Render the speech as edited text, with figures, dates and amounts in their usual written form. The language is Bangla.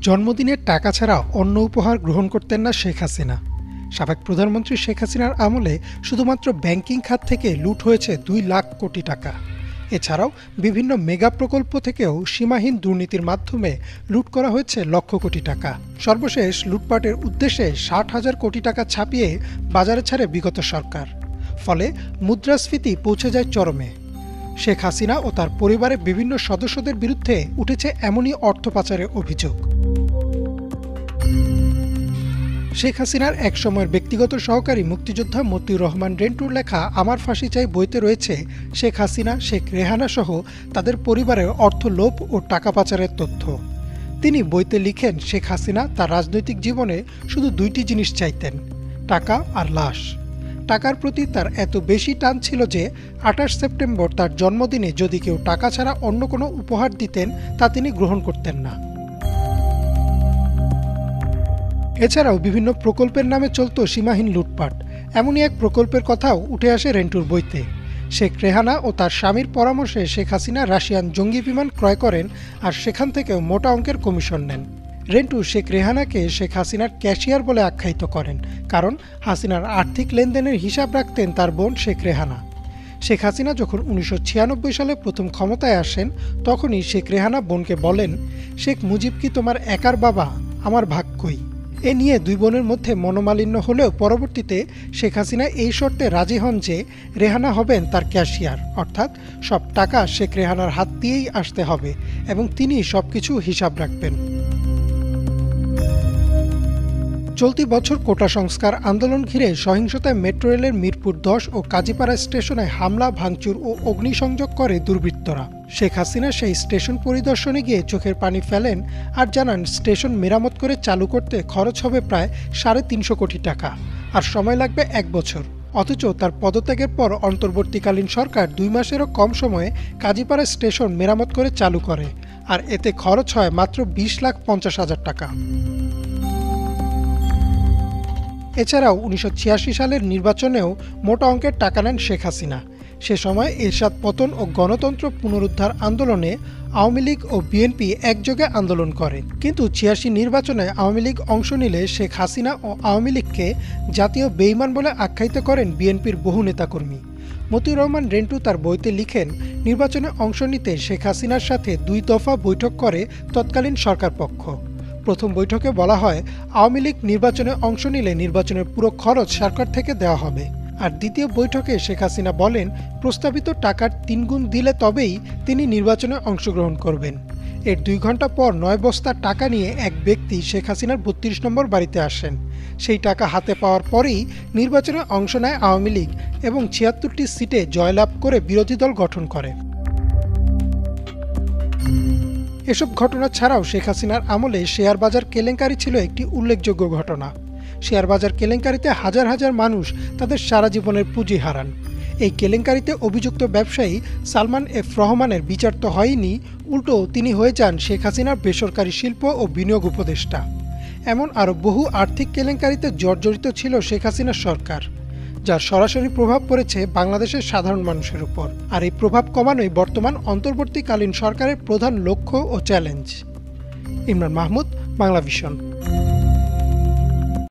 জন্মদিনের টাকা ছাড়া অন্য উপহার গ্রহণ করতেন না শেখ হাসিনা। সাবেক প্রধানমন্ত্রী শেখ হাসিনার আমলে শুধুমাত্র ব্যাংকিং খাত থেকে লুট হয়েছে ২ লাখ কোটি টাকা। এছাড়াও বিভিন্ন মেগা প্রকল্প থেকেও সীমাহীন দুর্নীতির মাধ্যমে লুট করা হয়েছে লক্ষ কোটি টাকা। সর্বশেষ লুটপাটের উদ্দেশ্যে ৬০,০০০ কোটি টাকা ছাপিয়ে বাজারে ছাড়ে বিগত সরকার। ফলে মুদ্রাস্ফীতি পৌঁছে যায় চরমে। শেখ হাসিনা ও তার পরিবারের বিভিন্ন সদস্যদের বিরুদ্ধে উঠেছে এমনই অর্থ পাচারের অভিযোগ। শেখ হাসিনার এক সময়ের ব্যক্তিগত সহকারী মুক্তিযোদ্ধা মতিউর রহমান রেন্টুর লেখা আমার ফাঁসি চাই বইতে রয়েছে শেখ হাসিনা, শেখ রেহানা সহ তাদের পরিবারের অর্থ লোভ ও টাকা পাচারের তথ্য। তিনি বইতে লিখেন, শেখ হাসিনা তার রাজনৈতিক জীবনে শুধু ২টি জিনিস চাইতেন, টাকা আর লাশ। টাকার প্রতি তার এত বেশি টান ছিল যে ২৮ সেপ্টেম্বর তার জন্মদিনে যদি কেউ টাকা ছাড়া অন্য কোনো উপহার দিতেন তা তিনি গ্রহণ করতেন না। এছাড়াও বিভিন্ন প্রকল্পের নামে চলত সীমাহীন লুটপাট। এমনই এক প্রকল্পের কথাও উঠে আসে রেন্টুর বইতে। শেখ রেহানা ও তার স্বামীর পরামর্শে শেখ হাসিনা রাশিয়ান জঙ্গি বিমান ক্রয় করেন আর সেখান থেকেও মোটা অঙ্কের কমিশন নেন। রেন্টু শেখ রেহানাকে শেখ হাসিনার ক্যাশিয়ার বলে আখ্যায়িত করেন, কারণ হাসিনার আর্থিক লেনদেনের হিসাব রাখতেন তার বোন শেখ রেহানা। শেখ হাসিনা যখন ১৯৯৬ সালে প্রথম ক্ষমতায় আসেন তখনই শেখ রেহানা বোনকে বলেন, শেখ মুজিব কি তোমার একার বাবা, আমার ভাগ কই? এ নিয়ে দুই বোনের মধ্যে মনোমালিন্য হলেও পরবর্তীতে শেখ হাসিনা এই শর্তে রাজি হন যে রেহানা হবেন তার ক্যাশিয়ার, অর্থাৎ সব টাকা শেখ রেহানার হাত দিয়েই আসতে হবে এবং তিনি সবকিছু হিসাব রাখবেন। চলতি বছর কোটা সংস্কার আন্দোলন ঘিরে সহিংসতায় মেট্রো রেলের মিরপুর ১০ ও কাজীপাড়া স্টেশনে হামলা, ভাঙচুর ও অগ্নিসংযোগ করে দুর্বৃত্তরা। শেখ হাসিনা সেই স্টেশন পরিদর্শনে গিয়ে চোখের পানি ফেলেন আর জানান স্টেশন মেরামত করে চালু করতে খরচ হবে প্রায় ৩৫০ কোটি টাকা আর সময় লাগবে ১ বছর। অথচ তার পদত্যাগের পর অন্তর্বর্তীকালীন সরকার ২ মাসেরও কম সময়ে কাজীপাড়া স্টেশন মেরামত করে চালু করে, আর এতে খরচ হয় মাত্র ২০,৫০,০০০ টাকা। এছাড়াও ১৯৮৬ সালের নির্বাচনেও মোটা অঙ্কের টাকা নেন শেখ হাসিনা। সে সময় এরশাদ পতন ও গণতন্ত্র পুনরুদ্ধার আন্দোলনে আওয়ামী লীগ ও বিএনপি একযোগে আন্দোলন করে, কিন্তু ৮৬ নির্বাচনে আওয়ামী লীগ অংশ নিলে শেখ হাসিনা ও আওয়ামী লীগকে জাতীয় বেঈমান বলে আখ্যায়িত করেন বিএনপির বহু নেতাকর্মী। মতিউর রহমান রেন্টু তার বইতে লিখেন, নির্বাচনে অংশ নিতে শেখ হাসিনার সাথে ২ দফা বৈঠক করে তৎকালীন সরকার পক্ষ। প্রথম বৈঠকে বলা হয়, আওয়ামী লীগ নির্বাচনে অংশ নিলে নির্বাচনের পুরো খরচ সরকার থেকে দেওয়া হবে। আর দ্বিতীয় বৈঠকে শেখ হাসিনা বলেন, প্রস্তাবিত টাকার ৩ গুণ দিলে তবেই তিনি নির্বাচনে অংশগ্রহণ করবেন। এর ২ ঘন্টা পর ৯ বস্তা টাকা নিয়ে এক ব্যক্তি শেখ হাসিনার ৩২ নম্বর বাড়িতে আসেন। সেই টাকা হাতে পাওয়ার পরেই নির্বাচনে অংশ নেয় আওয়ামী লীগ এবং ৭৬টি সিটে জয়লাভ করে বিরোধী দল গঠন করে। এসব ঘটনা ছাড়াও শেখ হাসিনার আমলে শেয়ার বাজার কেলেঙ্কারি ছিল একটি উল্লেখযোগ্য ঘটনা। শেয়ার বাজার কেলেঙ্কারিতে হাজার হাজার মানুষ তাদের সারা জীবনের পুঁজি হারান। এই কেলেঙ্কারিতে অভিযুক্ত ব্যবসায়ী সালমান এফ রহমানের বিচার তো হয়নি, উল্টো তিনি হয়ে যান শেখ হাসিনার বেসরকারি শিল্প ও বিনিয়োগ উপদেষ্টা। এমন আরও বহু আর্থিক কেলেঙ্কারিতে জর্জরিত ছিল শেখ হাসিনার সরকার, যার সরাসরি প্রভাব পড়েছে বাংলাদেশের সাধারণ মানুষের উপর। আর এই প্রভাব কমানোই বর্তমান অন্তর্বর্তীকালীন সরকারের প্রধান লক্ষ্য ও চ্যালেঞ্জ। ইমরান মাহমুদ, বাংলা ভিশন।